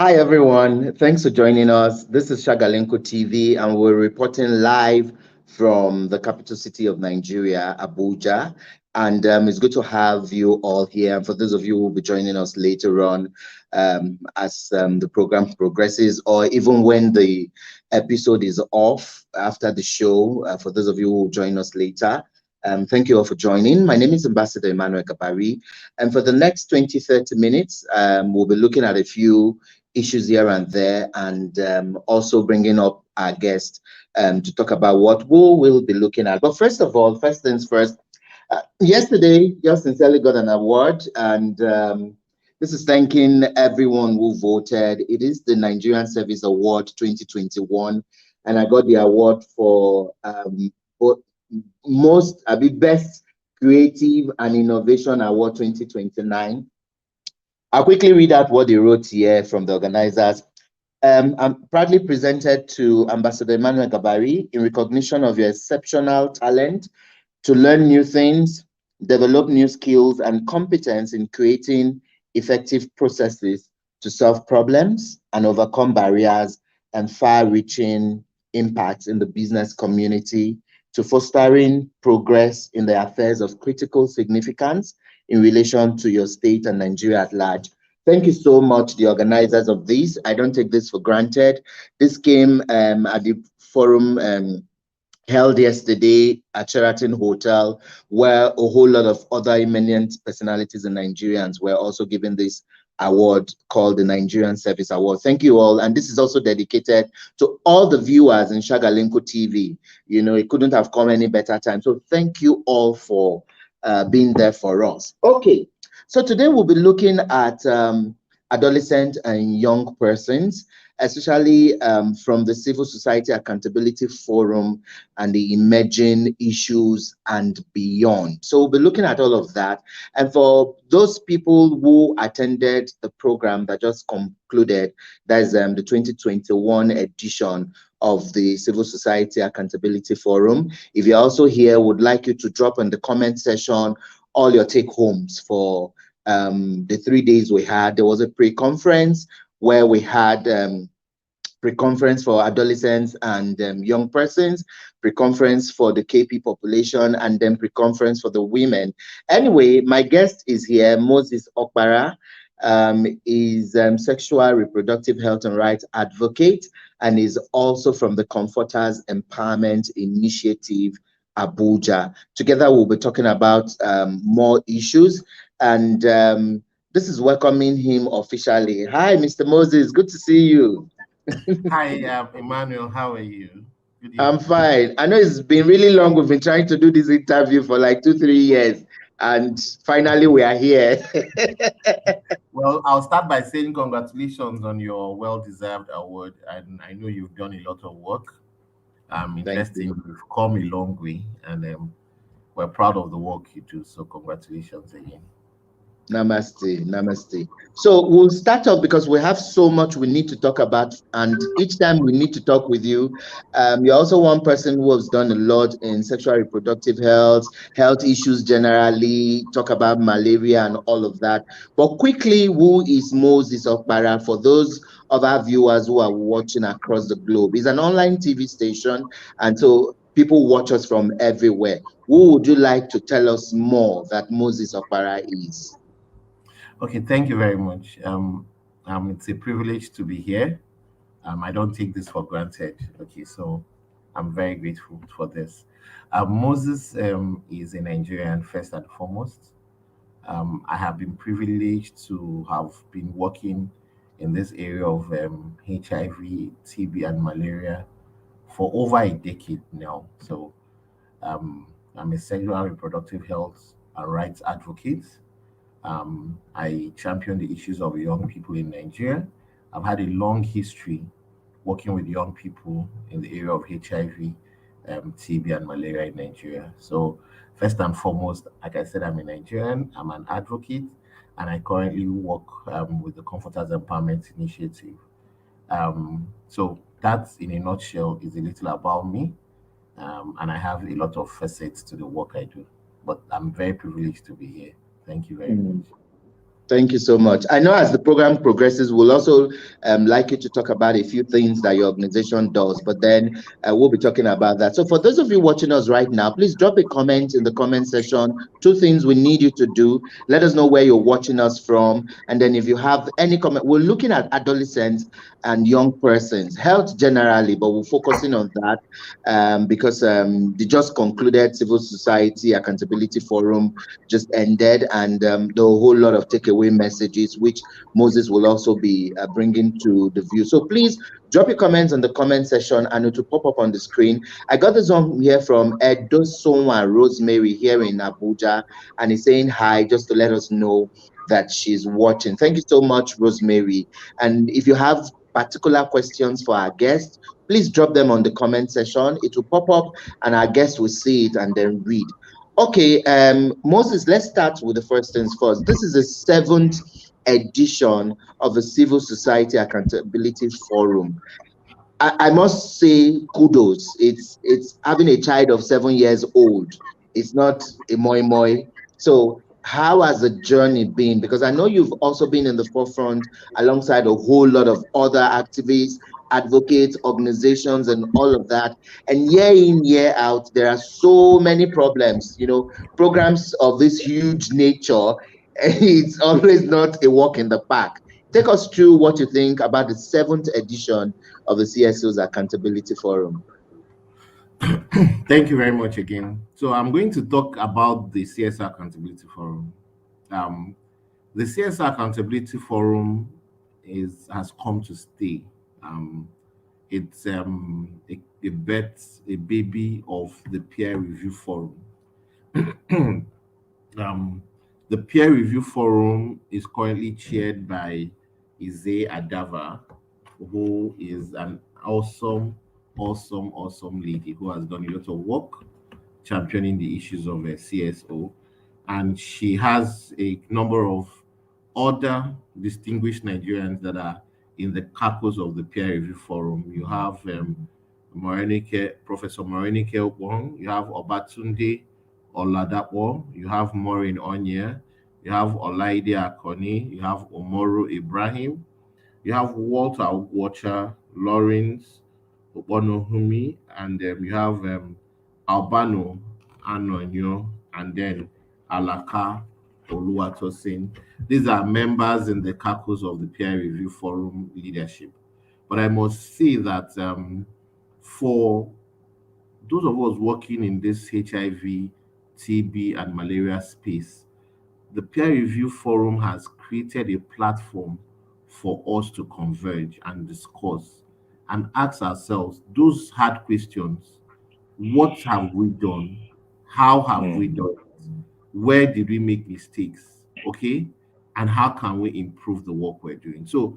Hi, everyone. Thanks for joining us. This is Shagalenko TV, and we're reporting live from the capital city of Nigeria, Abuja. And it's good to have you all here. And for those of you who will be joining us later on as the program progresses, or even when the episode is off after the show, for those of you who will join us later, thank you all for joining. My name is Ambassador Emmanuel Kabari. And for the next 20-30 minutes, we'll be looking at a few issues here and there, and also bringing up our guest to talk about what we will be looking at. But first of all, first things first, yesterday, you sincerely got an award, and this is thanking everyone who voted. It is the Nigerian Service Award 2021, and I got the award for Best Creative and Innovation Award 2029. I'll quickly read out what they wrote here from the organizers. I'm proudly presented to Ambassador Emmanuel Kabari in recognition of your exceptional talent to learn new things, develop new skills and competence in creating effective processes to solve problems and overcome barriers and far-reaching impacts in the business community, to fostering progress in the affairs of critical significance in relation to your state and Nigeria at large. Thank you so much, the organizers of this. I don't take this for granted. This came at the forum held yesterday at Sheraton Hotel, where a whole lot of other eminent personalities and Nigerians were also given this award called the Nigerian Service Award. Thank you all. And this is also dedicated to all the viewers in Shagalenko TV. You know, it couldn't have come any better time. So thank you all for being there for us. Okay, so today we'll be looking at adolescent and young persons, especially from the Civil Society Accountability Forum and the emerging issues and beyond. So we'll be looking at all of that. And for those people who attended the program that just concluded, that's the 2021 edition of the Civil Society Accountability Forum. If you're also here, would like you to drop in the comment section all your take homes for the 3 days we had. There was a pre-conference where we had pre-conference for adolescents and young persons, pre-conference for the KP population, and then pre-conference for the women. Anyway, my guest is here, Moses OKPARA, is sexual reproductive health and rights advocate, and is also from the Comforters Empowerment Initiative, Abuja. Together, we'll be talking about more issues, and this is welcoming him officially. Hi, Mr. Moses, good to see you. Hi, Emmanuel, how are you? I'm fine. I know it's been really long. We've been trying to do this interview for like 2-3 years, and finally we are here. Well, I'll start by saying congratulations on your well-deserved award, and I know you've done a lot of work. Interesting. You've come a long way, and we're proud of the work you do. So congratulations again. Namaste, namaste. So we'll start off because we have so much we need to talk about, and each time we need to talk with you. You're also one person who has done a lot in sexual reproductive health, health issues generally, talk about malaria and all of that. But quickly, who is Moses OKPARA for those of our viewers who are watching across the globe? It's an online TV station, and so people watch us from everywhere. Who would you like to tell us more that Moses OKPARA is? Okay, thank you very much. It's a privilege to be here. I don't take this for granted. Okay, so I'm very grateful for this. Moses is a Nigerian first and foremost. I have been privileged to have been working in this area of HIV, TB, and malaria for over a decade now. So I'm a sexual and reproductive health and rights advocate. I champion the issues of young people in Nigeria. I've had a long history working with young people in the area of HIV, TB, and malaria in Nigeria. So, first and foremost, like I said, I'm a Nigerian, I'm an advocate, and I currently work with the Comforters Empowerment Initiative. So, that in a nutshell is a little about me, and I have a lot of facets to the work I do. But I'm very privileged to be here. Thank you very much. Thank you so much. I know as the program progresses, we'll also like you to talk about a few things that your organization does, but then we'll be talking about that. So for those of you watching us right now, please drop a comment in the comment section. Two things we need you to do. Let us know where you're watching us from. And then if you have any comment, we're looking at adolescents and young persons, health generally, but we're focusing on that because the just concluded Civil Society Accountability Forum just ended, and there are a whole lot of takeaway messages which Moses will also be bringing to the view. So please drop your comments in the comment section and it will pop up on the screen. I got this one here from Edosonwa Rosemary here in Abuja, and he's saying hi just to let us know that she's watching. Thank you so much, Rosemary. And if you have particular questions for our guests, please drop them on the comment section. It will pop up and our guests will see it and then read. Okay, Moses, let's start with the first things first. This is the 7th edition of the Civil Society Accountability Forum. I must say kudos. It's having a child of 7 years old. It's not a moi moi. So how has the journey been? Because I know you've also been in the forefront alongside a whole lot of other activists, advocates, organizations, and all of that. And year in, year out, there are so many problems. Programs of this huge nature, it's always not a walk in the park. Take us through what you think about the 7th edition of the CSO's Accountability Forum. Thank you very much again. So I'm going to talk about the CSR Accountability Forum. Um, the CSR Accountability Forum has come to stay. It's a baby of the peer review forum. um, the peer review forum is currently chaired by Ize Adava, who is an awesome lady who has done a lot of work championing the issues of CSO. And she has a number of other distinguished Nigerians that are in the caucus of the peer review forum. You have Professor Morenike Okpong, you have Obatunde Oladapo, you have Maureen Onye, you have Olaide Akoni, you have Omoru Ibrahim, you have Walter Watcher, Lawrence Obonohumi, and you have Albano Anonyo, and then Alaka Oluwatosin. These are members in the caucus of the peer review forum leadership. But I must say that for those of us working in this HIV, TB, and malaria space, the peer review forum has created a platform for us to converge and discuss and ask ourselves those hard questions. What have we done? How have we done it? Where did we make mistakes? Okay. And how can we improve the work we're doing? So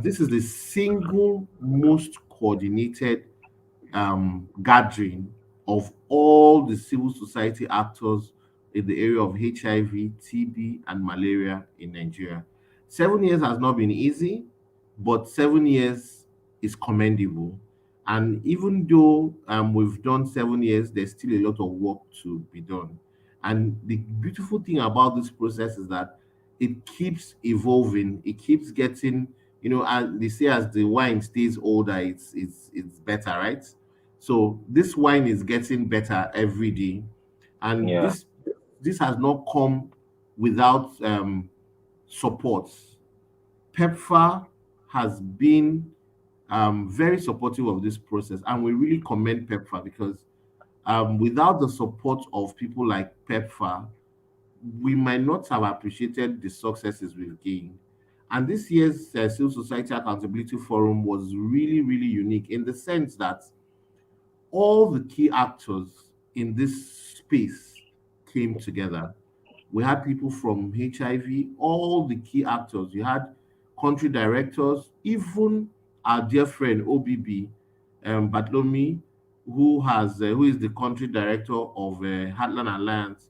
this is the single most coordinated gathering of all the civil society actors in the area of HIV, TB, and malaria in Nigeria. 7 years has not been easy, but 7 years is commendable. And even though we've done 7 years, there's still a lot of work to be done. And the beautiful thing about this process is that it keeps evolving, it keeps getting, and they say as the wine stays older, it's better, right? So this wine is getting better every day, and this has not come without support. PEPFAR has been very supportive of this process, and we really commend PEPFAR because without the support of people like PEPFAR, we might not have appreciated the successes we've gained. And this year's Civil Society Accountability Forum was really, really unique in the sense that all the key actors in this space came together. We had people from HIV, all the key actors. You had country directors, even our dear friend OBB, Batlomi, who is the country director of Heartland Alliance,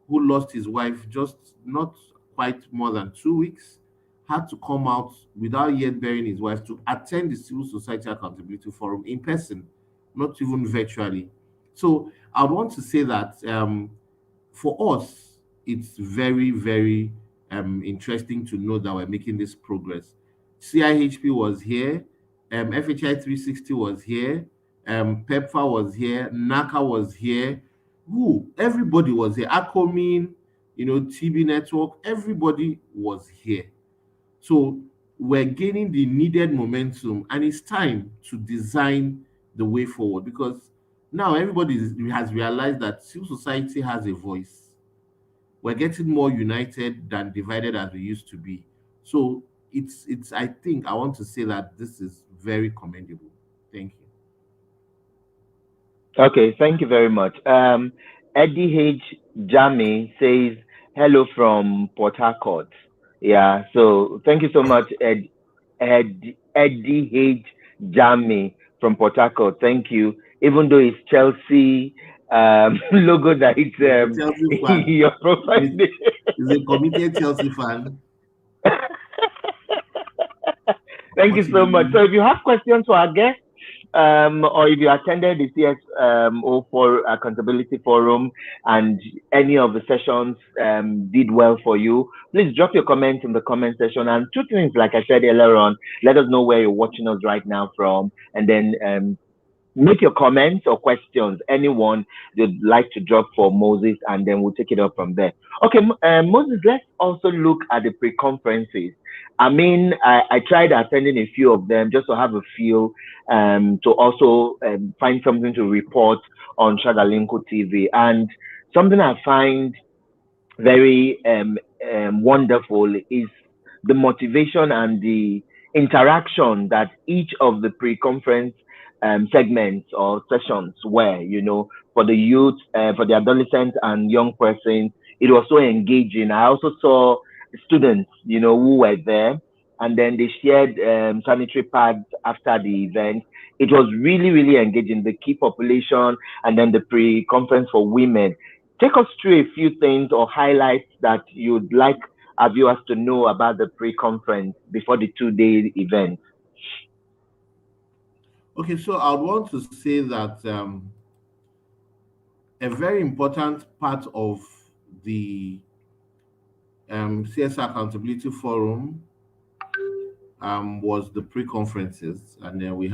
who lost his wife just not quite more than 2 weeks, had to come out without yet burying his wife to attend the Civil Society Accountability Forum in person, not even virtually. So I want to say that for us, it's very, very interesting to know that we're making this progress. CIHP was here, FHI 360 was here, PEPFAR was here, NACA was here. Everybody was here. ACOMIN, TB Network, everybody was here. So we're gaining the needed momentum, and it's time to design the way forward, because now everybody has realized that civil society has a voice. We're getting more united than divided as we used to be. So it's I think I want to say that this is very commendable. Thank you. Okay, thank you very much. Eddie H. Jami says hello from Port Harcourt. Yeah, so thank you so much, Eddie H. Jami from Port Harcourt. Thank you. Even though it's Chelsea logo that it's A Chelsea fan. your profile. He's a committed Chelsea fan. Thank you so much. So if you have questions for our guests, or if you attended the CSO Accountability Forum and any of the sessions did well for you, please drop your comments in the comment section. And two things, like I said earlier on, let us know where you're watching us right now from, and then make your comments or questions, anyone you'd like to drop for Moses, and then we'll take it up from there. Okay, Moses, let's also look at the pre-conferences. I mean, I tried attending a few of them just to have a feel, to also find something to report on Shadalinko TV. And something I find very wonderful is the motivation and the interaction that each of the pre-conference segments or sessions were, for the youth, for the adolescents and young persons. It was so engaging. I also saw students, who were there, and then they shared sanitary pads after the event. It was really, really engaging, the key population, and then the pre-conference for women. Take us through a few things or highlights that you'd like our viewers to know about the pre-conference before the 2-day event. Okay, so I would want to say that a very important part of the CSR Accountability Forum was the pre-conferences, and then we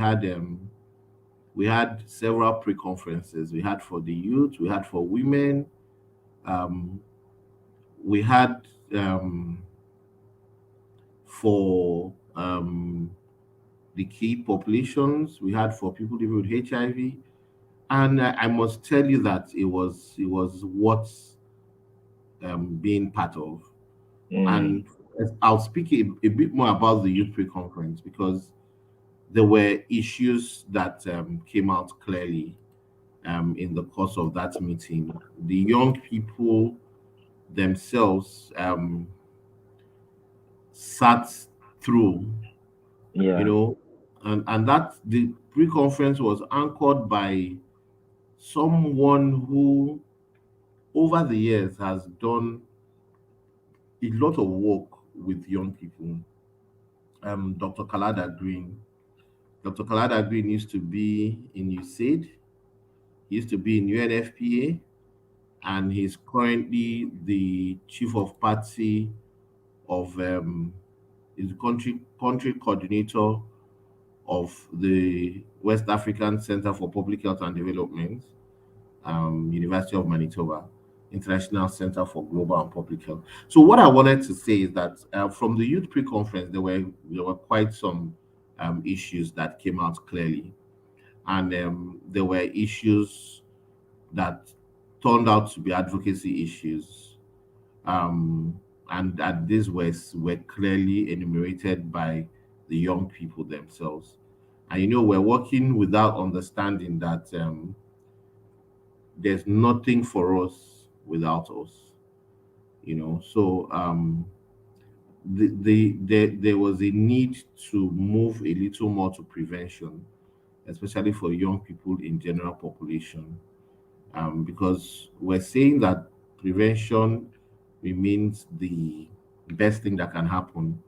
had several pre-conferences. We had for the youth, we had for women, we had for the key populations, we had for people living with HIV, and I must tell you that it was worth being part of. And I'll speak a bit more about the youth pre-conference, because there were issues that came out clearly in the course of that meeting. The young people themselves sat through, and that the pre-conference was anchored by someone who over the years has done a lot of work with young people, Dr. Kalada Green. Dr. Kalada Green used to be in USAID, he used to be in UNFPA, and he's currently the chief of party of is the country coordinator of the West African Center for Public Health and Development, University of Manitoba, International Center for Global and Public Health. So what I wanted to say is that from the youth pre-conference, there were quite some issues that came out clearly, and there were issues that turned out to be advocacy issues, and that these were clearly enumerated by the young people themselves. And we're working without understanding that there's nothing for us without us. So there was a need to move a little more to prevention, especially for young people in general population, because we're saying that prevention remains the best thing that can happen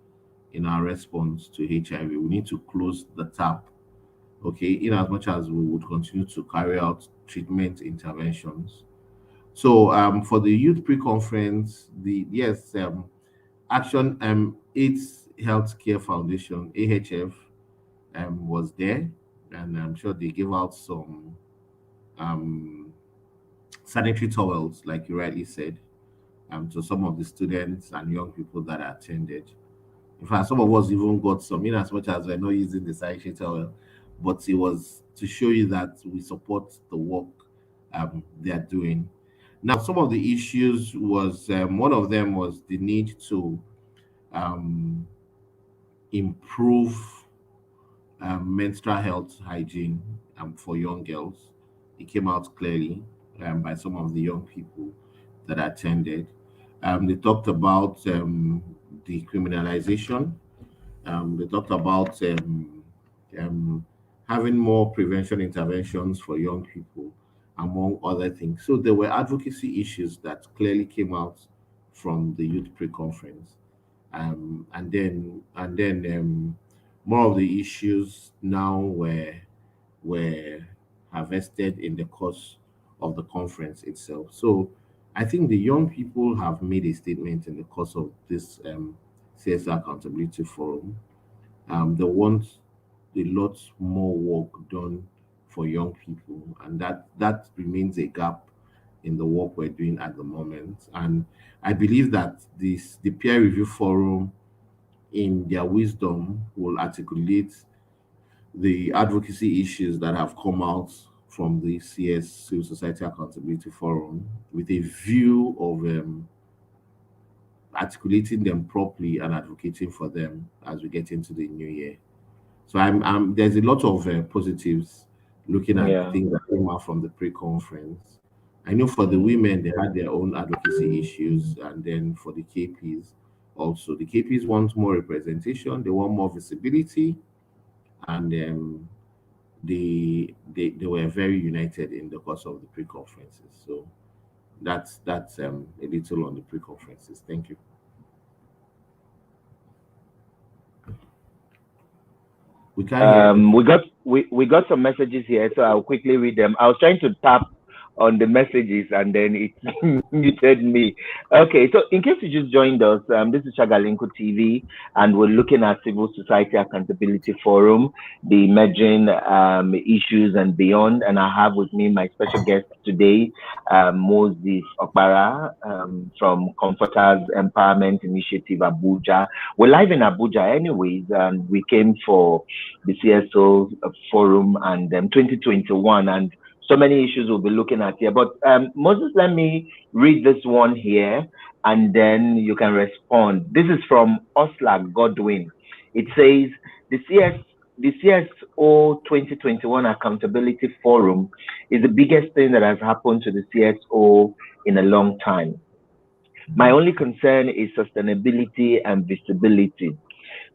in our response to HIV. We need to close the tap, okay, in as much as we would continue to carry out treatment interventions. So for the youth pre-conference, Action AIDS Healthcare Foundation, AHF, was there, and I'm sure they gave out some sanitary towels, like you rightly said, to some of the students and young people that attended. In fact, some of us even got some, in as much as we're not using the sanitary towel, but it was to show you that we support the work they are doing. Now, some of the issues was one of them was the need to um, improve menstrual health hygiene for young girls. It came out clearly by some of the young people that attended. They talked about decriminalization. They talked about um, having more prevention interventions for young people, among other things. So there were advocacy issues that clearly came out from the youth pre-conference, and then more of the issues now were harvested in the course of the conference itself. So I think the young people have made a statement in the course of this CSR Accountability Forum. They want a lot more work done for young people, and that remains a gap in the work we're doing at the moment. And I believe that the peer review forum, in their wisdom, will articulate the advocacy issues that have come out from the CS Civil Society Accountability Forum with a view of articulating them properly and advocating for them as we get into the new year. So there's a lot of positives looking at the Yeah. things that came out from the pre-conference. I know for the women, they had their own advocacy issues, and then for the KPs also. The KPs want more representation, they want more visibility, and they were very united in the course of the pre-conferences. So that's a little on the pre-conferences. Thank you. We can't hear. We got some messages here, so I'll quickly read them. I was trying to tap on the messages and then it muted me. Okay, so in case you just joined us, this is Shagalinko TV, and we're looking at Civil Society Accountability Forum, the emerging issues and beyond. And I have with me my special guest today, Moses OKPARA, from Comforters Empowerment Initiative Abuja. We're live in Abuja anyways, and we came for the CSO Forum and 2021, and so many issues we'll be looking at here. But Moses, let me read this one here, and then you can respond. This is from Osla Godwin. It says, the CSO 2021 Accountability Forum is the biggest thing that has happened to the CSO in a long time. My only concern is sustainability and visibility.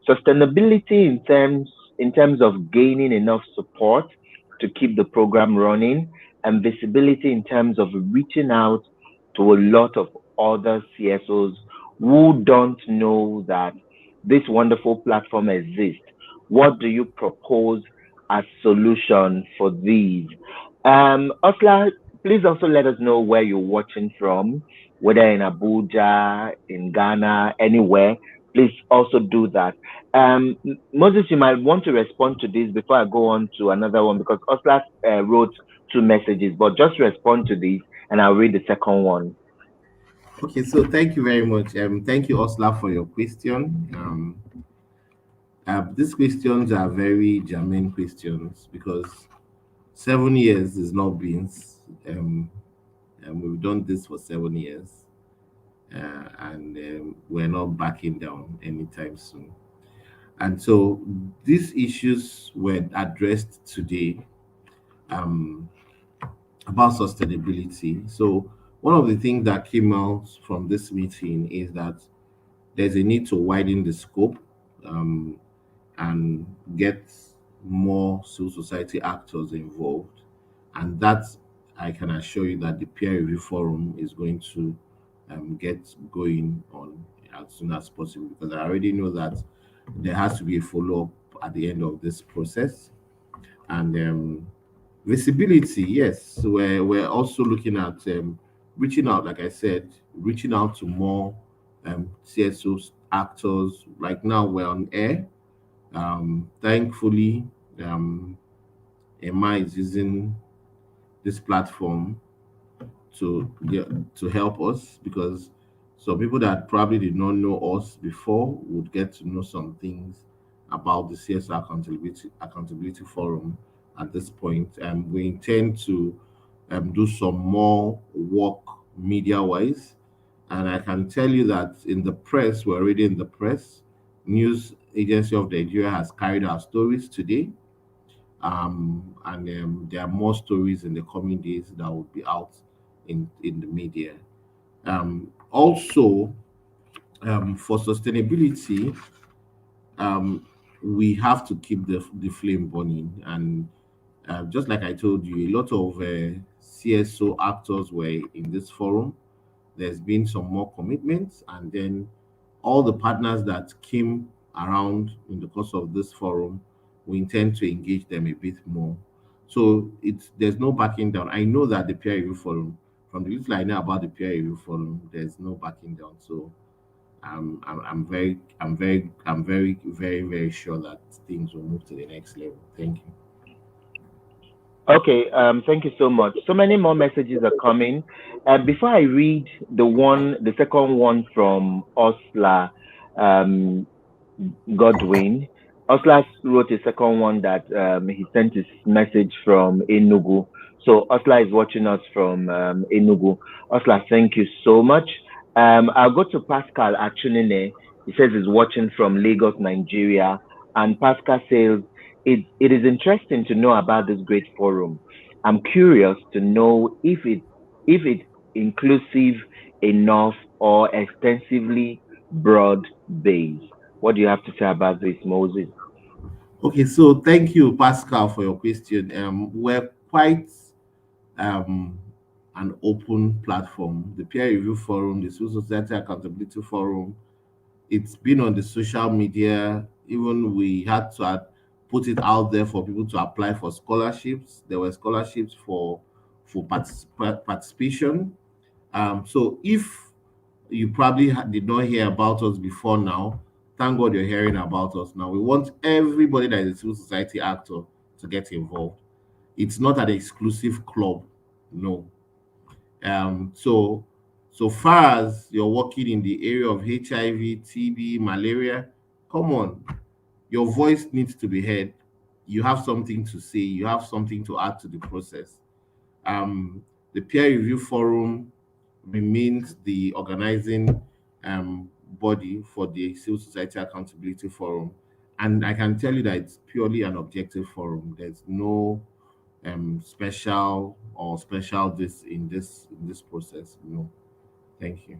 Sustainability in terms of gaining enough support to keep the program running, and visibility in terms of reaching out to a lot of other CSOs who don't know that this wonderful platform exists. What do you propose as solution for these? Osla, please also let us know where you're watching from, whether in Abuja, in Ghana, anywhere. Please also do that. Moses, you might want to respond to this before I go on to another one, because Osla wrote 2 messages, but just respond to this and I'll read the second one. Okay, so thank you very much. Thank you, Osla, for your question. These questions are very germane questions because 7 years is not beans. We've done this for 7 years, and we're not backing down anytime soon. And so these issues were addressed today about sustainability. So one of the things that came out from this meeting is that there's a need to widen the scope and get more civil society actors involved. And that, I can assure you that the peer review forum is going to get going on as soon as possible, because I already know that there has to be a follow-up at the end of this process. And visibility, yes, we're also looking at reaching out, like I said, reaching out to more CSOs actors. Like now we're on air. Thankfully, Emma is using this platform to help us, because some people that probably did not know us before would get to know some things about the CSR Accountability Forum at this point. And we intend to do some more work media wise. And I can tell you that in the press, we're already in the press. News Agency of Nigeria has carried our stories today. And there are more stories in the coming days that will be out in the media. Also, for sustainability, um, we have to keep the flame burning. And just like I told you, a lot of CSO actors were in this forum. There's been some more commitments, and then all the partners that came around in the course of this forum, we intend to engage them a bit more. So there's no backing down. I know that the peer review forum, from the little I know about the peer review forum, there's no backing down. So I'm very sure that things will move to the next level. Thank you. Okay, thank you so much. So many more messages are coming. Before I read the second one from Osla Godwin, Osla wrote a second one that he sent his message from Enugu. So Osla is watching us from Enugu. Osla, thank you so much. I'll go to Pascal Achunine. He says he's watching from Lagos, Nigeria. And Pascal says, it is interesting to know about this great forum. I'm curious to know if it's inclusive enough or extensively broad based. What do you have to say about this, Moses? Okay, so thank you, Pascal, for your question. We're quite um, an open platform. The peer review forum, the Civil Society Accountability Forum, it's been on the social media. Even we had to put it out there for people to apply for scholarships. There were scholarships for participation. So if you probably did not hear about us before now, thank God you're hearing about us now. We want everybody that is a civil society actor to get involved. It's not an exclusive club, no. So far as you're working in the area of HIV, TB, malaria, come on, your voice needs to be heard. You have something to say, you have something to add to the process. The peer review forum remains the organizing body for the Civil Society Accountability Forum. And I can tell you that it's purely an objective forum. There's no special this in this process. No. Thank you.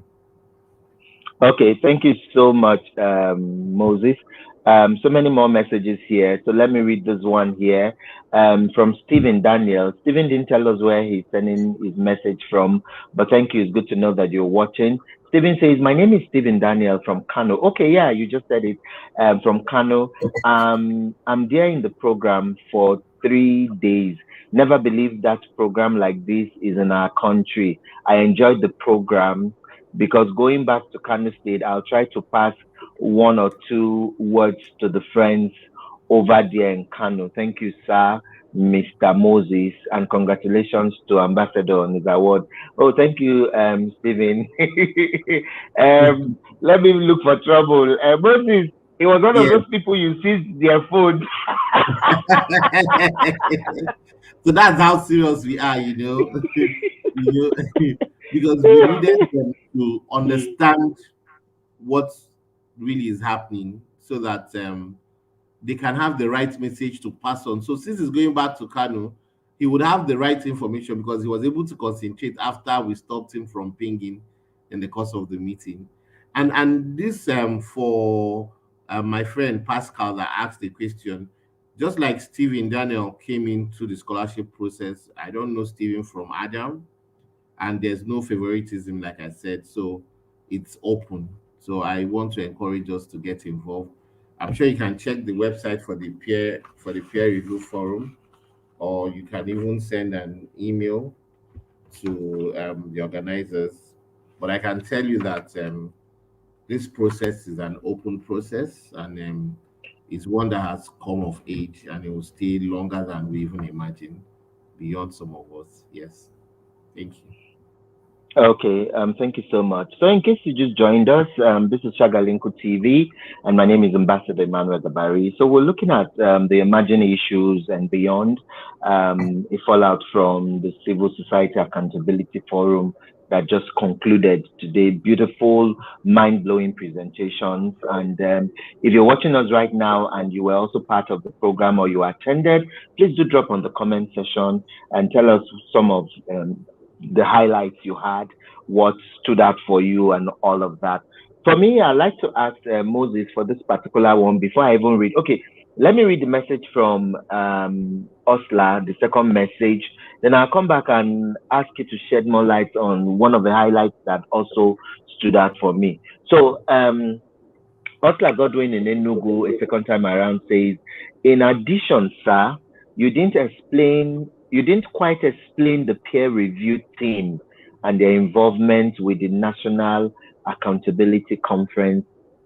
Okay, thank you so much, Moses. So many more messages here. So let me read this one here from Stephen Daniel. Stephen didn't tell us where he's sending his message from, but thank you. It's good to know that you're watching. Stephen says, my name is Stephen Daniel from Kano. Okay, yeah, you just said it, from Kano. I'm there in the program for 3 days. Never believed that program like this is in our country. I enjoyed the program, because going back to Kano State, I'll try to pass 1 or 2 words to the friends over there in Kano. Thank you, sir, Mr. Moses, and congratulations to Ambassador on his award. Oh, thank you, Stephen. Let me look for trouble. Moses, he was one of those people you seized their phone. So that's how serious we are, because we needed them to understand what really is happening, so that they can have the right message to pass on. So since he's going back to Kano, he would have the right information, because he was able to concentrate after we stopped him from pinging in the course of the meeting. And this for my friend Pascal that asked the question, just like Stephen Daniel came into the scholarship process, I don't know Stephen from Adam, and there's no favoritism, like I said, so it's open. So I want to encourage us to get involved. I'm sure you can check the website for the peer review forum, or you can even send an email to the organizers. But I can tell you that this process is an open process, and it's one that has come of age, and it will stay longer than we even imagined, beyond some of us. Yes. Thank you. Okay, thank you so much. So in case you just joined us, this is Shagalinku TV, and my name is Ambassador Emmanuel Gabari. So we're looking at the emerging issues and beyond, a fallout from the Civil Society Accountability Forum that just concluded today. Beautiful, mind-blowing presentations. And if you're watching us right now and you were also part of the program or you attended, please do drop on the comment section and tell us some of the highlights you had, what stood out for you, and all of that. For me, I'd like to ask Moses for this particular one before I even read. Okay, let me read the message from Osla, the second message. Then I'll come back and ask you to shed more light on one of the highlights that also stood out for me. So, Osla Godwin in Enugu, a second time around, says, in addition, sir, you didn't quite explain the peer review team and their involvement with the National Accountability Conference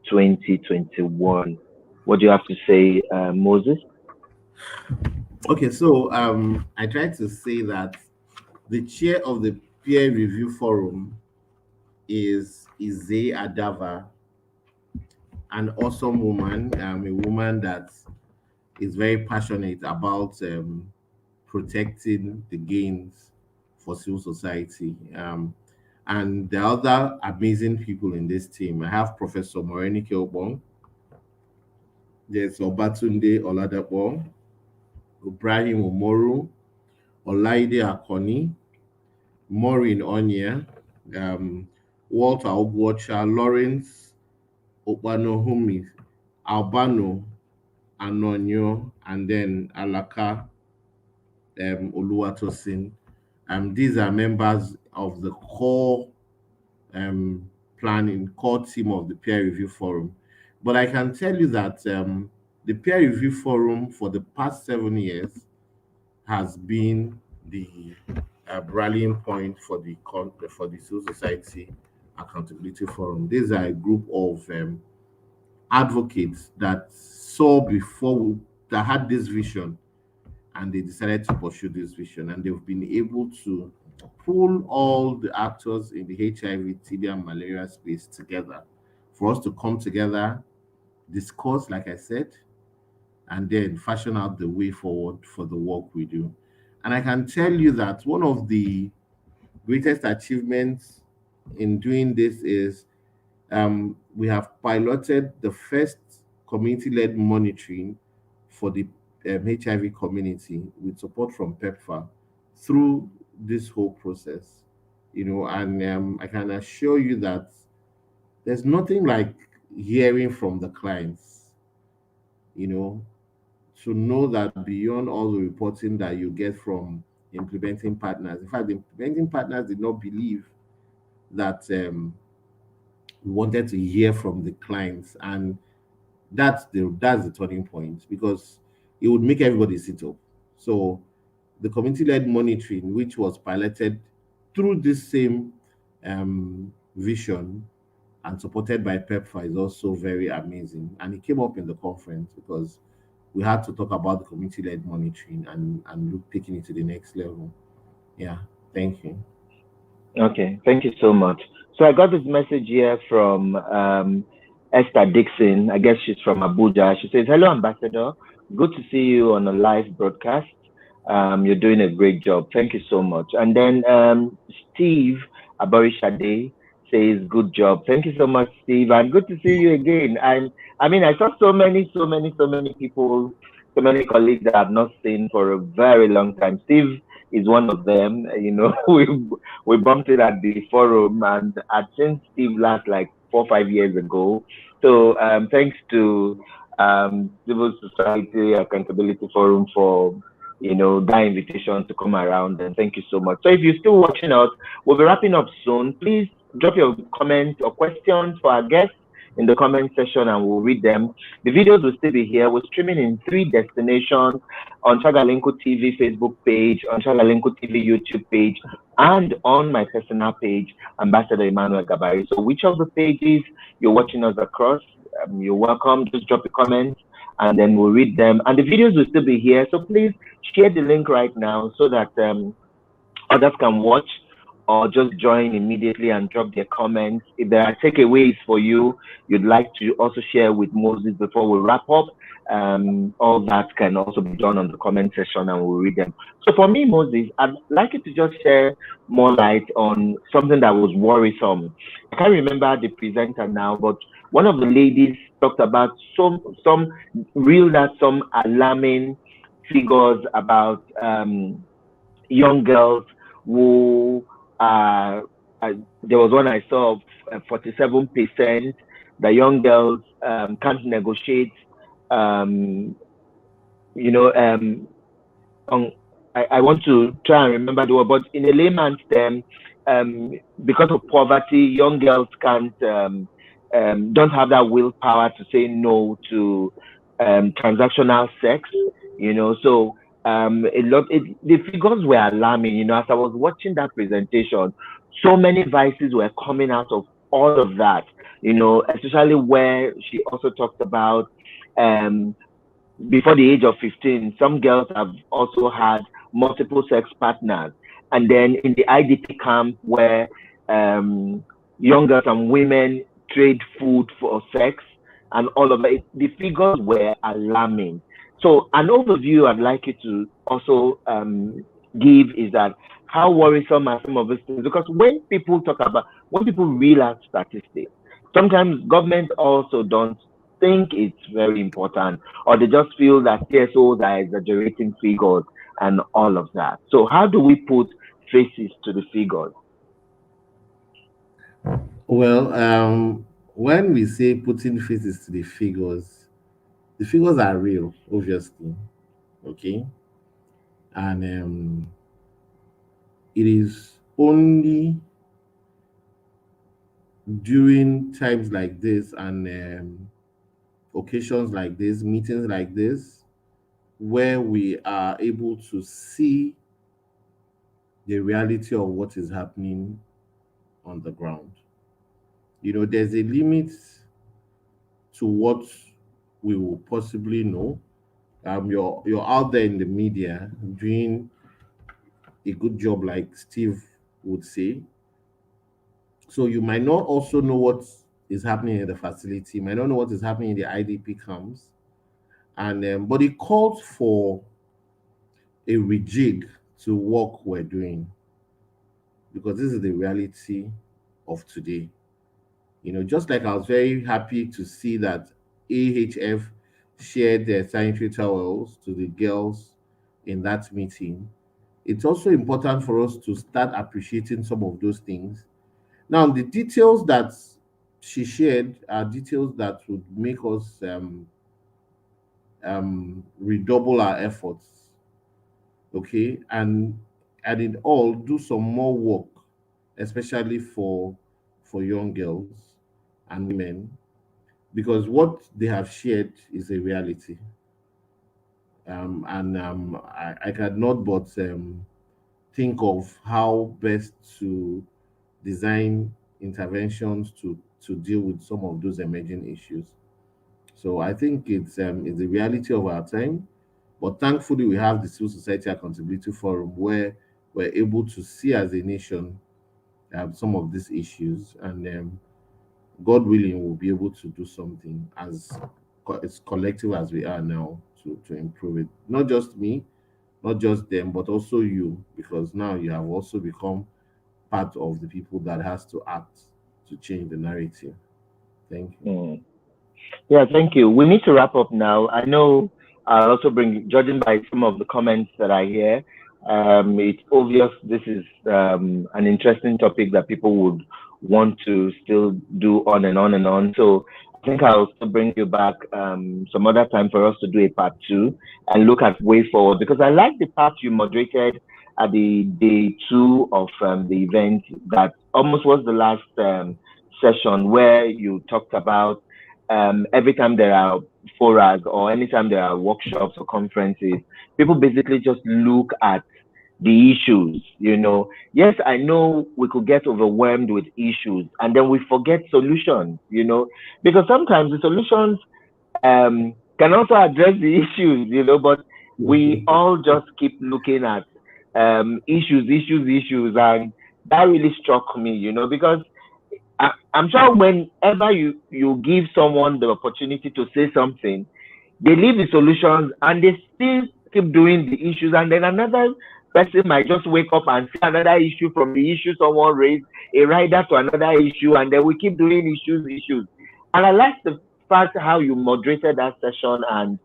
2021. What do you have to say, Moses? Okay, so I tried to say that the chair of the peer review forum is Ize Adava, an awesome woman, a woman that is very passionate about protecting the gains for civil society. And the other amazing people in this team, I have Professor Morenike Obong, there's Obatunde Oladapo, Ibrahim Umoru, Olaide Akoni, Maureen Onya, Walter Ogwocha, Lawrence Okpanohumi, Albano Anonyo, and then Alaka Oluwatosin. These are members of the core core team of the peer review forum. But I can tell you that the peer review forum for the past 7 years has been the rallying point for the Civil Society Accountability Forum. These are a group of advocates that that had this vision, and they decided to pursue this vision, and they've been able to pull all the actors in the HIV, TB, and malaria space together for us to come together, discuss, like I said, and then fashion out the way forward for the work we do. And I can tell you that one of the greatest achievements in doing this is we have piloted the first community-led monitoring for the HIV community with support from PEPFAR through this whole process, and I can assure you that there's nothing like hearing from the clients, to know that beyond all the reporting that you get from implementing partners. In fact, the implementing partners did not believe that we wanted to hear from the clients, and that's the turning point, because it would make everybody sit up. So the community-led monitoring, which was piloted through this same vision and supported by PEPFAR, is also very amazing. And it came up in the conference because we had to talk about the community-led monitoring and taking it to the next level. Yeah, thank you. Okay, thank you so much. So I got this message here from Esther Dixon. I guess she's from Abuja. She says, hello, Ambassador. Good to see you on a live broadcast. You're doing a great job. Thank you so much. And then Steve Abarishade says, good job. Thank you so much, Steve. And good to see you again. I mean, I saw so many people, so many colleagues that I've not seen for a very long time. Steve is one of them. We bumped it at the forum, and I'd seen Steve last like 4 or 5 years ago. So thanks to Civil Society Accountability Forum for that invitation to come around, and thank you so much. So if you're still watching us, we'll be wrapping up soon. Please drop your comments or questions for our guests in the comment section and we'll read them. The videos will still be here. We're streaming in 3 destinations: on Chagalinko TV Facebook page, on Chagalinko TV YouTube page, and on my personal page, Ambassador Emmanuel Gabari. So which of the pages you're watching us across, you're welcome. Just drop a comment and then we'll read them. And the videos will still be here. So please share the link right now so that others can watch, or just join immediately and drop their comments. If there are takeaways for you, you'd like to also share with Moses before we wrap up, all that can also be done on the comment section and we'll read them. So for me, Moses, I'd like you to just share more light on something that was worrisome. I can't remember the presenter now, but one of the ladies talked about some alarming figures about young girls who there was one I saw of 47% the young girls can't negotiate, I want to try and remember the word, but in a layman's term, because of poverty, young girls can't don't have that willpower to say no to transactional sex, so the figures were alarming. As I was watching that presentation, so many vices were coming out of all of that, especially where she also talked about before the age of 15, some girls have also had multiple sex partners. And then in the IDP camp where young girls and women trade food for sex and all of it, the figures were alarming. So an overview I'd like you to also give is that how worrisome are some of these things? Because when people read out statistics, sometimes government also don't think it's very important, or they just feel that TSOs are exaggerating figures and all of that. So how do we put faces to the figures? Well, when we say putting faces to the figures are real, obviously, okay? And it is only during times like this and occasions like this, meetings like this, where we are able to see the reality of what is happening on the ground. There's a limit to what we will possibly know. You're out there in the media doing a good job, like Steve would say. So you might not also know what is happening in the facility, you might not know what is happening in the IDP camps. And but it calls for a rejig to work we're doing, because this is the reality of today. Just like I was very happy to see that AHF shared their sanitary towels to the girls in that meeting, it's also important for us to start appreciating some of those things. Now, the details that she shared are details that would make us redouble our efforts, okay, and in all do some more work, especially for young girls and women, because what they have shared is a reality. I cannot but think of how best to design interventions to deal with some of those emerging issues. So I think it's the reality of our time, but thankfully we have the Civil Society Accountability Forum where we're able to see as a nation some of these issues, and God willing, we'll be able to do something as collective as we are now to improve it. Not just me, not just them, but also you, because now you have also become part of the people that has to act to change the narrative. Thank you. Yeah, thank you. We need to wrap up now. I know I'll also judging by some of the comments that I hear, it's obvious this is an interesting topic that people would want to still do on and on and on. So I think I'll also bring you back some other time for us to do a part 2 and look at way forward, because I like the part you moderated at the day 2 of the event that almost was the last session, where you talked about every time there are forums or anytime there are workshops or conferences, people basically just look at the issues, Yes, I know we could get overwhelmed with issues and then we forget solutions, because sometimes the solutions can also address the issues, but we all just keep looking at issues, and that really struck me, because I'm sure whenever you give someone the opportunity to say something, they leave the solutions and they still keep doing the issues, and then another person might just wake up and see another issue from the issue someone raised, a rider to another issue, and then we keep doing issues. And I like the fact how you moderated that session and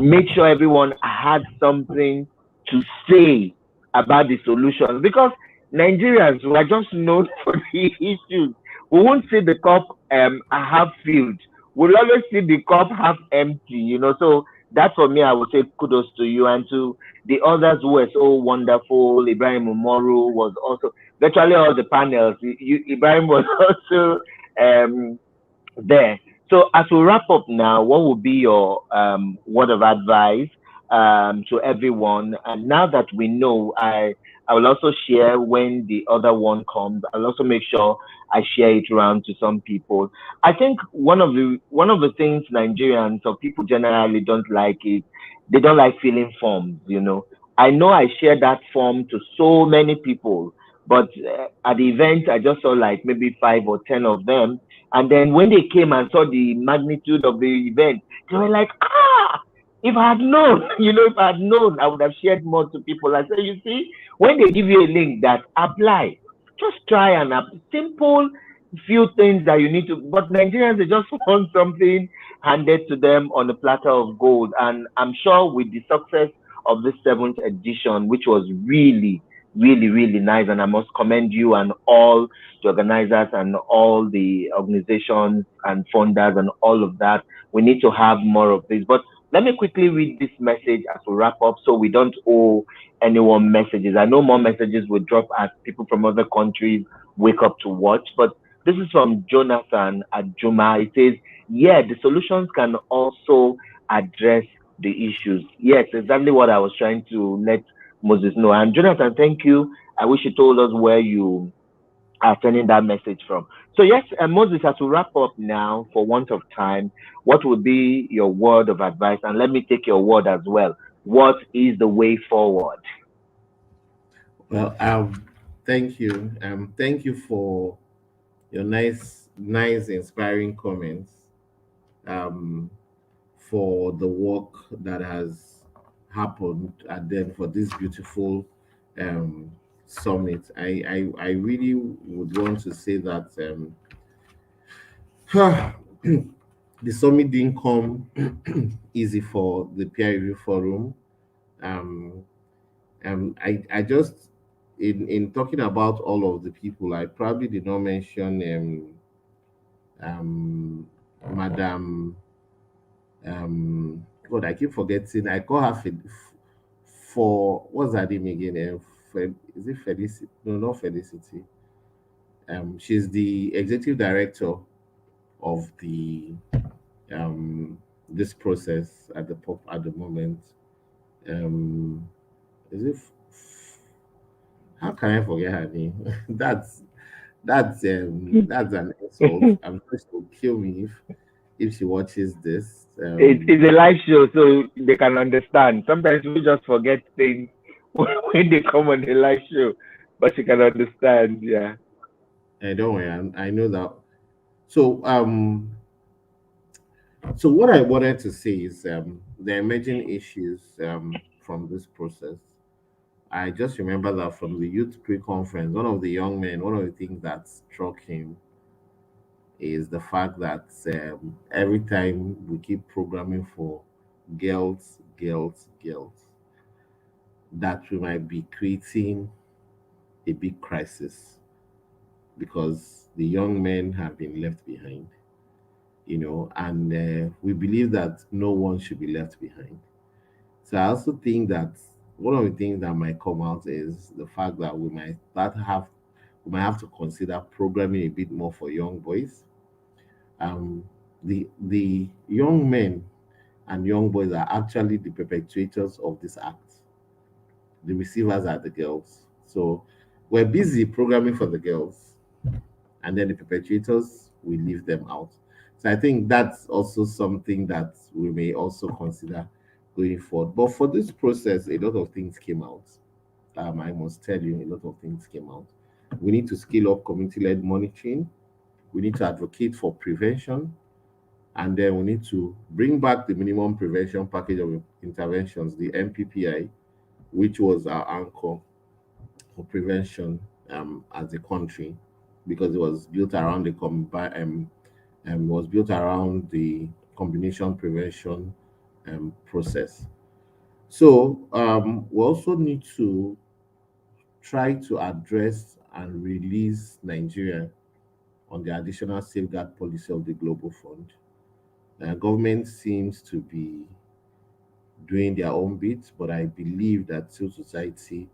made sure everyone had something to say about the solutions, because Nigerians were just known for the issues. We won't see the cup half filled. We'll always see the cup half empty, So that for me, I would say kudos to you and to the others who were so wonderful. Ibrahim Umoru was also virtually all the panels. Ibrahim was also there. So as we wrap up now, what would be your word of advice to everyone? And now that we know, I will also share when the other one comes. I'll also make sure I share it around to some people. I think one of the things Nigerians or people generally don't like is they don't like filling forms. I know I share that form to so many people, but at the event I just saw like maybe 5 or 10 of them, and then when they came and saw the magnitude of the event, they were like, if I had known, if I had known, I would have shared more to people. I said, you see, when they give you a link that apply, just try and simple few things that you need to, but Nigerians, they just want something handed to them on a platter of gold. And I'm sure with the success of this 7th edition, which was really, really, really nice, and I must commend you and all the organizers and all the organizations and funders and all of that. We need to have more of this. But let me quickly read this message as we wrap up so we don't owe anyone messages. I know more messages will drop as people from other countries wake up to watch, but this is from Jonathan at Juma. It says, yeah, the solutions can also address the issues. Yes, exactly what I was trying to let Moses know. And Jonathan, thank you. I wish you told us where you are sending that message from. So yes, Moses, as we wrap up now, for want of time, what would be your word of advice? And let me take your word as well. What is the way forward? Well, thank you. Thank you for your nice, inspiring comments. For the work that has happened, and then for this beautiful summit. I really would want to say that the summit didn't come easy for the peer review forum. Um, I just in talking about all of the people, I probably did not mention Madam God, I keep forgetting. I call her for what's her name again? Is it Felicity? No, not Felicity. She's the executive director of the this process at the moment. Is it? How can I forget her name? That's an insult. I'm sure she will kill me if she watches this. It's a live show, so they can understand. Sometimes we just forget things when they come on the live show, but you can understand. Yeah. Don't worry, I know that. So so what I wanted to say is the emerging issues from this process. I just remember that from the youth pre-conference, one of the young men, one of the things that struck him is the fact that every time we keep programming for girls, that we might be creating a big crisis because the young men have been left behind, and we believe that no one should be left behind. So I also think that one of the things that might come out is the fact that we might have to consider programming a bit more for young boys. Um, the young men and young boys are actually the perpetrators of this act. The receivers are the girls. So we're busy programming for the girls, and then the perpetrators, we leave them out. So I think that's also something that we may also consider going forward. But for this process, a lot of things came out. I must tell you, a lot of things came out. We need to scale up community-led monitoring. We need to advocate for prevention, and then we need to bring back the minimum prevention package of interventions, the MPPI, which was our anchor for prevention as a country, because it was built around was built around the combination prevention process. So we also need to try to address and release Nigeria on the additional safeguard policy of the Global Fund. Government seems to be doing their own bit, but I believe that civil society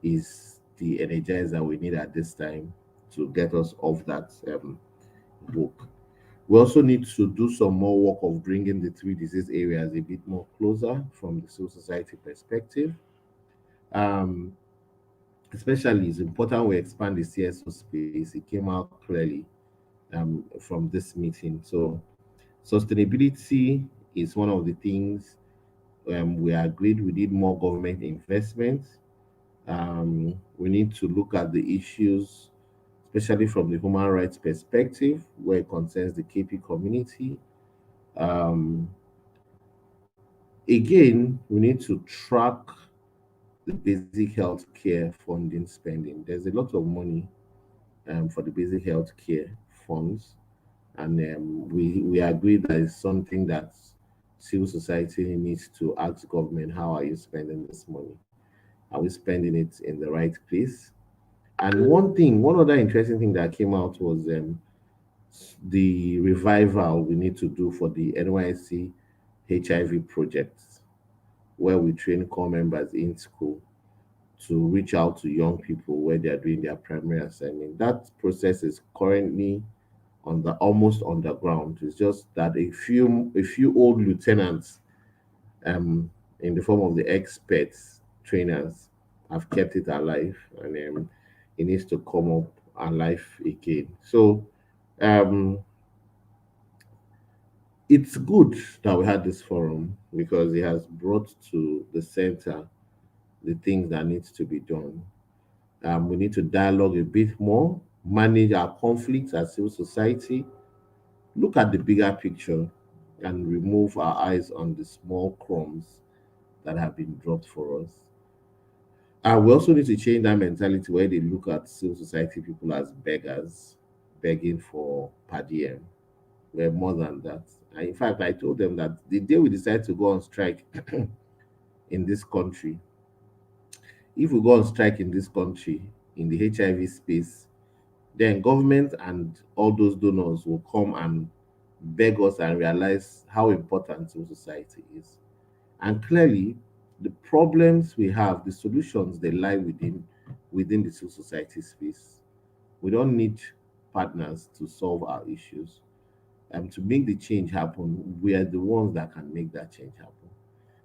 is the energizer we need at this time to get us off that book. We also need to do some more work of bringing the three disease areas a bit more closer from the civil society perspective. Um, Especially, it's important we expand the CSO space. It came out clearly from this meeting. So, sustainability is one of the things we agreed we need more government investment. We need to look at the issues, especially from the human rights perspective, where it concerns the KP community. Um, Again, we need to track the basic health care funding spending. There's a lot of money for the basic health care funds, and we agree that it's something that civil society needs to ask government, how are you spending this money? Are we spending it in the right place? And one other interesting thing that came out was the revival we need to do for the NYC HIV projects, where we train core members in school to reach out to young people where they are doing their primary assignment. That process is currently on the almost underground. It's just that a few old lieutenants in the form of the experts trainers have kept it alive, and it needs to come up alive again. So um it's good that we had this forum because it has brought to the center the things that needs to be done. We need to dialogue a bit more, manage our conflicts as civil society, look at the bigger picture, and remove our eyes on the small crumbs that have been dropped for us. And we also need to change that mentality where they look at civil society people as beggars, begging for per diem. We're more than that. And in fact, I told them that the day we decide to go on strike in this country, if we go on strike in this country in the HIV space, then government and all those donors will come and beg us and realize how important civil society is. And clearly, the problems we have, the solutions, they lie within the civil society space. We don't need partners to solve our issues. To make the change happen, we are the ones that can make that change happen.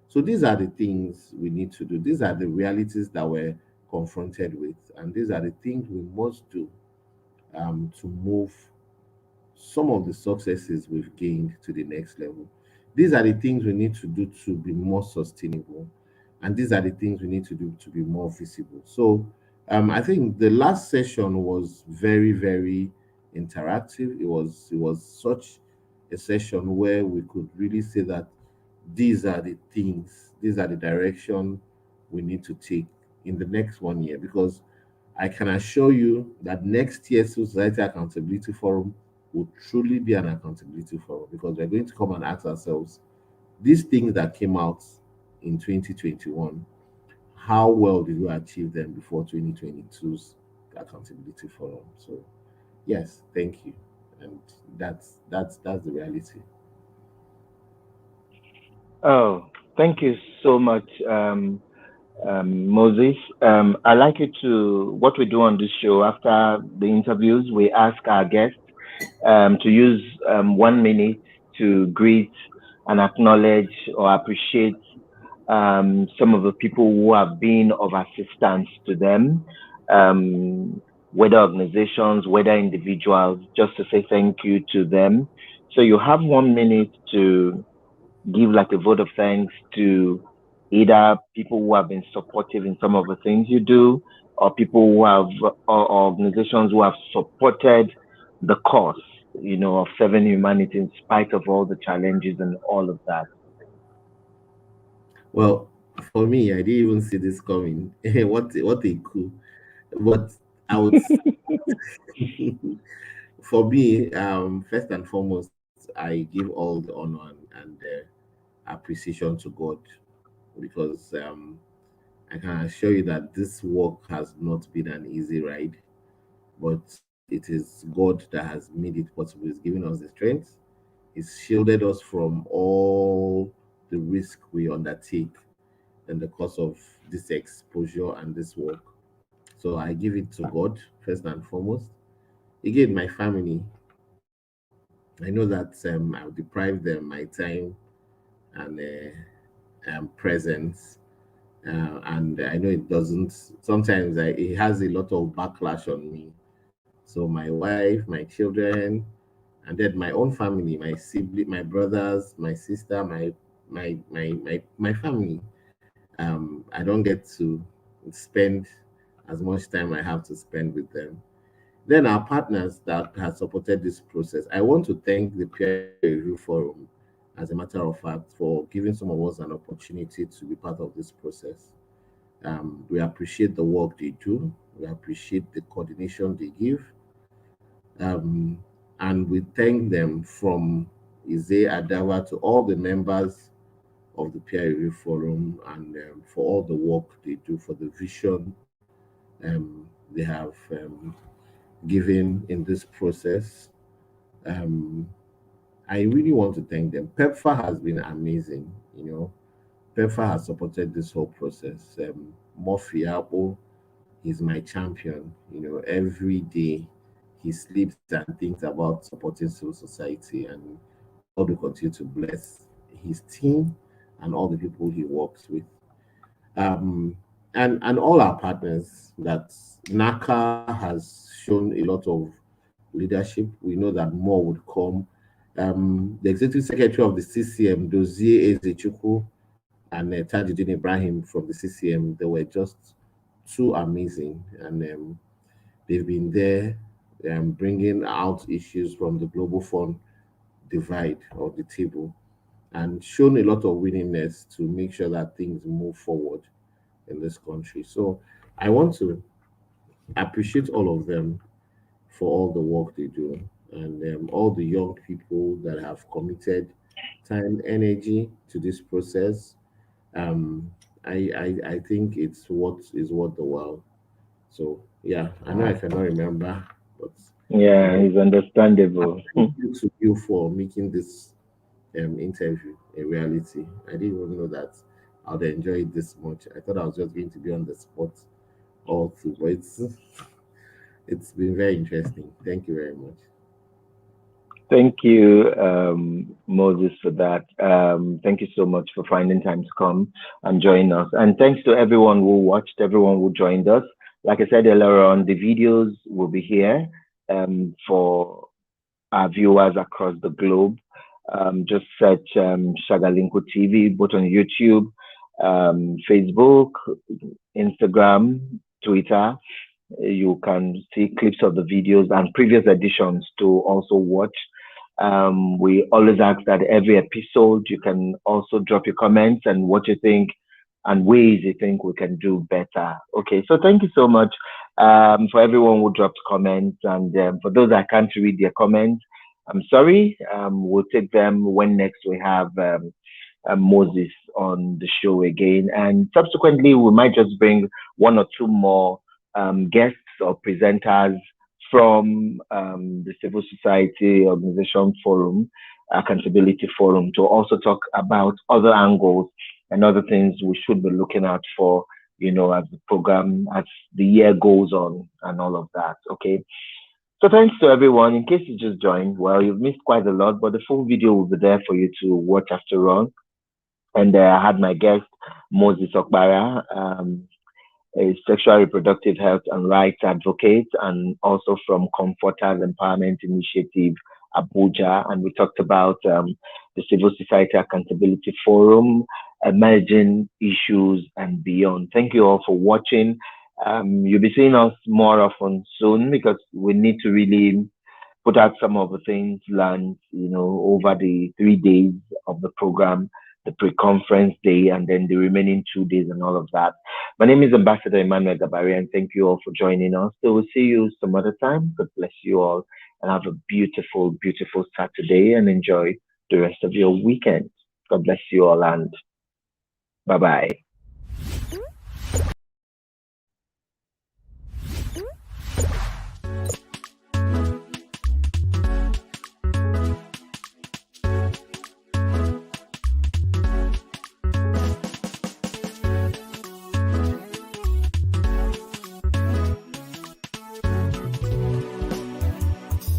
So these are the things we need to do. These are the realities that we're confronted with, and these are the things we must do to move some of the successes we've gained to the next level. These are the things we need to do to be more sustainable, and these are the things we need to do to be more visible. So, I think the last session was very, very interactive. It was such a session where we could really say that these are the things, these are the direction we need to take in the next 1 year, because I can assure you that next year's Society Accountability Forum will truly be an accountability forum, because we're going to come and ask ourselves these things that came out in 2021, how well did we achieve them before 2022's accountability forum? So yes, thank you. And that's the reality. Oh, thank you so much, Moses. I like it to what we do on this show. After the interviews, we ask our guests to use 1 minute to greet and acknowledge or appreciate some of the people who have been of assistance to them, whether organizations, whether individuals, just to say thank you to them. So you have 1 minute to give like a vote of thanks to either people who have been supportive in some of the things you do, or people who have, or organizations who have supported the cause, of serving humanity in spite of all the challenges and all of that. Well, for me, I didn't even see this coming. What a coup! But I would for me, first and foremost, I give all the honor and appreciation to God, because I can assure you that this work has not been an easy ride, but it is God that has made it possible. He's given us the strength. He's shielded us from all the risk we undertake in the course of this exposure and this work. So I give it to God first and foremost. Again, my family. I know that I've deprived them my time and presence, and I know it doesn't. Sometimes it has a lot of backlash on me. So my wife, my children, and then my own family, my sibling, my brothers, my sister, my family. I don't get to spend as much time I have to spend with them. Then our partners that have supported this process. I want to thank the peer review forum, as a matter of fact, for giving some of us an opportunity to be part of this process. We appreciate the work they do. We appreciate the coordination they give. Um, and we thank them from Ize Adawa to all the members of the peer review forum, and for all the work they do, for the vision they have given in this process. Um, I really want to thank them. PEPFAR has been amazing. PEPFAR has supported this whole process. Murphy Apple is my champion. Every day he sleeps and thinks about supporting civil society, and God will continue to bless his team and all the people he works with. And all our partners. That NACA has shown a lot of leadership. We know that more would come. The executive secretary of the CCM, Dozie Ezechuku, and Tajudin Ibrahim from the CCM, they were just too amazing, and they've been there bringing out issues from the global fund divide of the table, and shown a lot of willingness to make sure that things move forward in this country. So I want to appreciate all of them for all the work they do, and all the young people that have committed time, energy to this process. Um, I think it's what is worth the while. So yeah, I know I cannot remember, but Yeah, it's understandable. thank you to you for making this interview a reality. I didn't even know that I'd enjoy it this much. I thought I was just going to be on the spot all through, but it's been very interesting. Thank you very much. Thank you, Moses, for that. Thank you so much for finding time to come and join us. And thanks to everyone who watched, everyone who joined us. Like I said earlier on, the videos will be here for our viewers across the globe. Just search Shagalinko TV, both on YouTube, Facebook, Instagram, Twitter. You can see clips of the videos and previous editions to also watch. We always ask that every episode you can also drop your comments and what you think and ways you think we can do better. Okay, so thank you so much for everyone who dropped comments, and for those that can't read their comments, I'm sorry. We'll take them when next we have Moses on the show again, and subsequently we might just bring one or two more guests or presenters from the Civil Society Organization Forum, Accountability Forum, to also talk about other angles and other things we should be looking out for, as the program, as the year goes on and all of that. Okay. So thanks to everyone. In case you just joined, well, you've missed quite a lot, but the full video will be there for you to watch after all. And I had my guest, Moses OKPARA, a sexual reproductive health and rights advocate, and also from Comforters Empowerment Initiative, Abuja. And we talked about the Civil Society Accountability Forum, managing issues and beyond. Thank you all for watching. You'll be seeing us more often soon because we need to really put out some of the things learned, over the 3 days of the program, the pre-conference day, and then the remaining 2 days and all of that. My name is Ambassador Emmanuel Gabari, and thank you all for joining us. So we'll see you some other time. God bless you all, and have a beautiful, beautiful Saturday, and enjoy the rest of your weekend. God bless you all, and bye-bye.